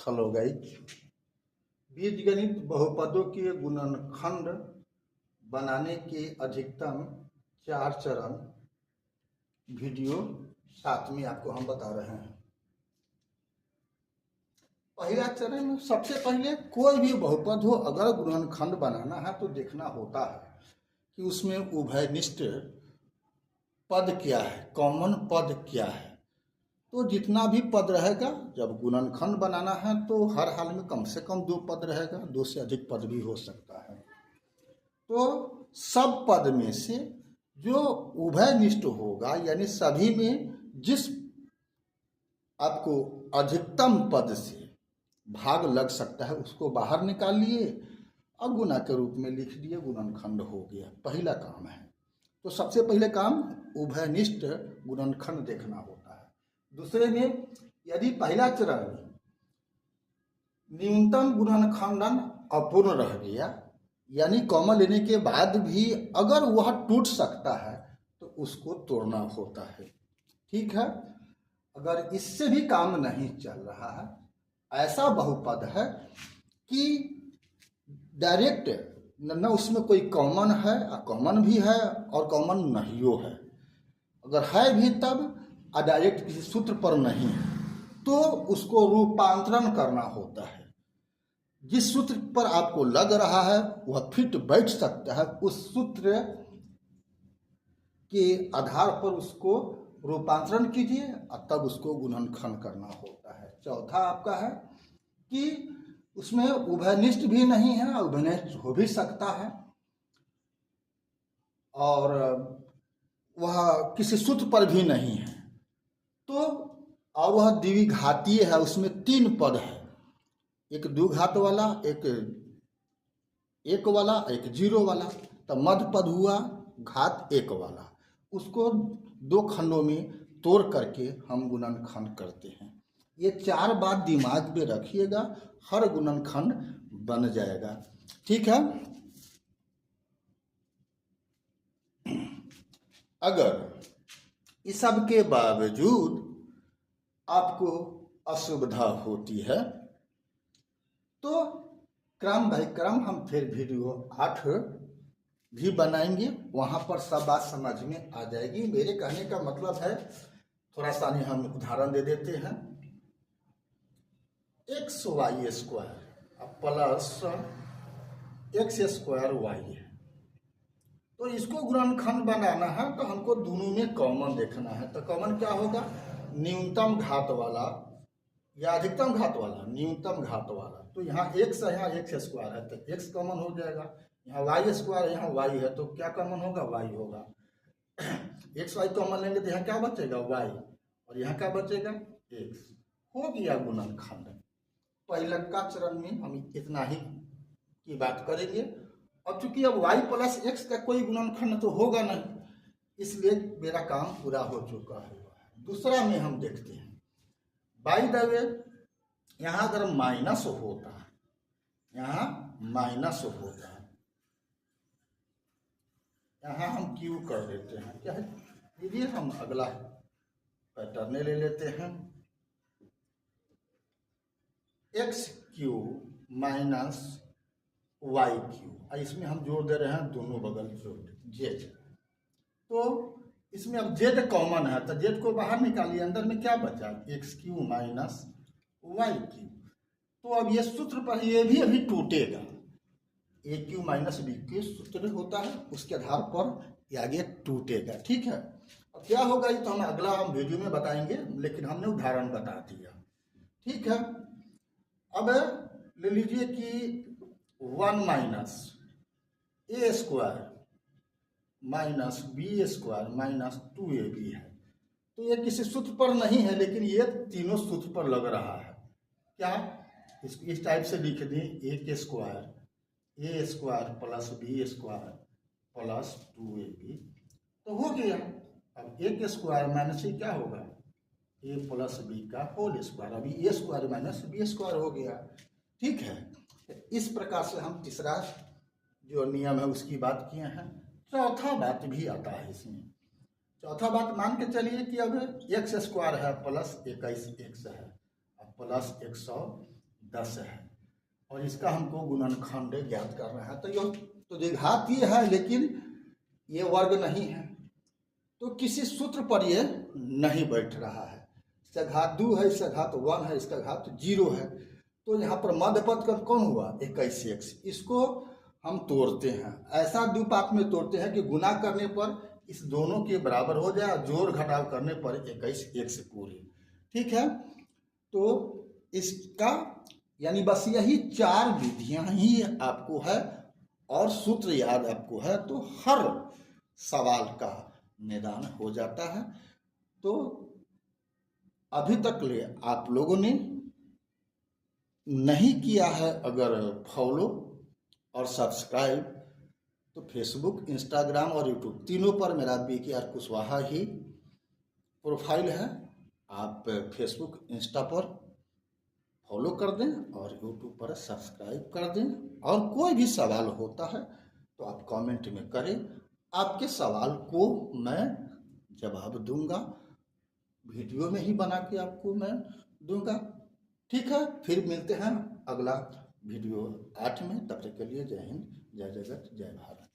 Hello guys, बीजगणित बहुपदों के गुणनखंड बनाने के अधिकतम 4 चरण वीडियो साथ में आपको हम बता रहे हैं। पहला चरण, सबसे पहले कोई भी बहुपद हो अगर गुणनखंड बनाना है तो देखना होता है कि उसमें उभयनिष्ठ पद क्या है, कॉमन पद क्या है। तो जितना भी पद रहेगा, जब गुणनखंड बनाना है तो हर हाल में कम से कम 2 पद रहेगा, 2 से अधिक पद भी हो सकता है। तो सब पद में से जो उभयनिष्ठ होगा, यानी सभी में जिस आपको अधिकतम पद से भाग लग सकता है उसको बाहर निकाल लिए और गुना के रूप में लिख दिए, गुणनखंड हो गया। पहला काम है। तो सबसे पहले काम उभयनिष्ठ गुणनखंड देखना होता है। दूसरे में, यदि पहला चरण में न्यूनतम गुणनखंडन अपूर्ण रह गया, यानी कॉमन लेने के बाद भी अगर वह टूट सकता है तो उसको तोड़ना होता है। ठीक है। अगर इससे भी काम नहीं चल रहा है, ऐसा बहुपद है कि डायरेक्ट न उसमें कोई कॉमन है, कॉमन भी है और कॉमन नहीं है, अगर है भी तब डायरेक्ट किसी सूत्र पर नहीं है, तो उसको रूपांतरण करना होता है। जिस सूत्र पर आपको लग रहा है वह फिट बैठ सकता है, उस सूत्र के आधार पर उसको रूपांतरण कीजिए और तब उसको गुणनखंड करना होता है। चौथा आपका है कि उसमें उभयनिष्ठ भी नहीं है, उभयनिष्ठ हो भी सकता है और वह किसी सूत्र पर भी नहीं है, तो और वह द्विघातीय है, उसमें 3 पद है, एक द्विघात वाला, एक वाला, एक 0 वाला। तो मध्य पद हुआ घात 1 वाला, उसको 2 खंडों में तोड़ करके हम गुणनखंड करते हैं। ये 4 बात दिमाग में रखिएगा, हर गुणनखंड बन जाएगा। ठीक है। अगर इस सब के बावजूद आपको असुविधा होती है तो क्रम बाय क्रम हम फिर वीडियो 8 भी बनाएंगे, वहां पर सब बात समझ में आ जाएगी। मेरे कहने का मतलब है, थोड़ा सा हम उदाहरण दे देते हैं। XY² प्लस X² Y है, तो इसको गुणनखंड बनाना है तो हमको दोनों में कॉमन देखना है। तो कॉमन क्या होगा? न्यूनतम घात वाला या अधिकतम घात वाला, न्यूनतम घात वाला। तो यहाँ x है, यहाँ X² है तो x कॉमन हो जाएगा। यहाँ Y², यहाँ y है तो क्या कॉमन होगा? y होगा। XY कॉमन लेंगे तो यहाँ क्या बचेगा? y, और यहाँ क्या बचेगा? x। हो गया गुणनखंड। पहले का चरण में हम इतना ही की बात करेंगे, और चूंकि अब y प्लस x का कोई गुणनखंड तो होगा नहीं, इसलिए मेरा काम पूरा हो चुका है। दूसरा में हम देखते हैं, बाय द वे, यहाँ अगर माइनस होता है, यहाँ माइनस होता है, यहाँ हम क्यू कर देते हैं। क्या है दीजिए, हम अगला पैटर्न ले लेते हैं। XQ माइनस YQ, इसमें हम जोड़ दे रहे हैं दोनों बगल जोड़ Z। तो इसमें अब Z कॉमन है तो Z को बाहर निकालिए, अंदर में क्या बचा? XQ minus YQ। तो अब ये सूत्र पर ये भी अभी टूटेगा, AQ माइनस BQ सूत्र होता है, उसके आधार पर ये आगे टूटेगा। ठीक है। अब क्या होगा ये तो हम अगला वीडियो में बताएंगे, लेकिन हमने उदाहरण बता दिया। ठीक है। अब ले लीजिए कि 1 minus A² minus B² minus 2AB है, तो ये किसी सूत्र पर नहीं है, लेकिन ये तीनों सूत्र पर लग रहा है। क्या? इस टाइप से लिख दें, A² plus B² plus 2AB, तो हो गया। अब A² माइनस ये क्या होगा? A प्लस B का होल स्क्वायर। अभी A² माइनस B² हो गया। ठीक है। इस प्रकार से हम तीसरा जो नियम है उसकी बात किए हैं। चौथा बात भी आता है इसमें। चौथा बात मान के चलिए कि अब x² है प्लस 21x है प्लस 10 है और इसका हमको गुणनखंड ज्ञात करना है। तो जो घात ये है लेकिन ये वर्ग नहीं है, तो किसी सूत्र पर ये नहीं बैठ रहा है। इसका घात 2 है, इसका घात 1 है, इसका घात 0 है। तो यहाँ पर मध्य पद का कौन हुआ 21x। इसको हम तोड़ते हैं, ऐसा द्विपात में तोड़ते हैं कि गुना करने पर इस दोनों के बराबर हो जाए, जोड़ घटाव करने पर 21x पूरी। ठीक है, तो इसका यानी बस यही 4 विधियां ही आपको है और सूत्र याद आपको है तो हर सवाल का निदान हो जाता है। तो अभी तक ले आप लोगों ने नहीं किया है अगर फॉलो और सब्सक्राइब, तो फेसबुक, इंस्टाग्राम और यूट्यूब तीनों पर मेरा BKR कुशवाहा ही प्रोफाइल है। आप फेसबुक, इंस्टा पर फॉलो कर दें और यूट्यूब पर सब्सक्राइब कर दें। और कोई भी सवाल होता है तो आप कमेंट में करें, आपके सवाल को मैं जवाब दूंगा, वीडियो में ही बना के आपको मैं दूंगा। ठीक है, फिर मिलते हैं अगला वीडियो 8 में। तब तक के लिए जय हिंद, जय जगत, जय भारत।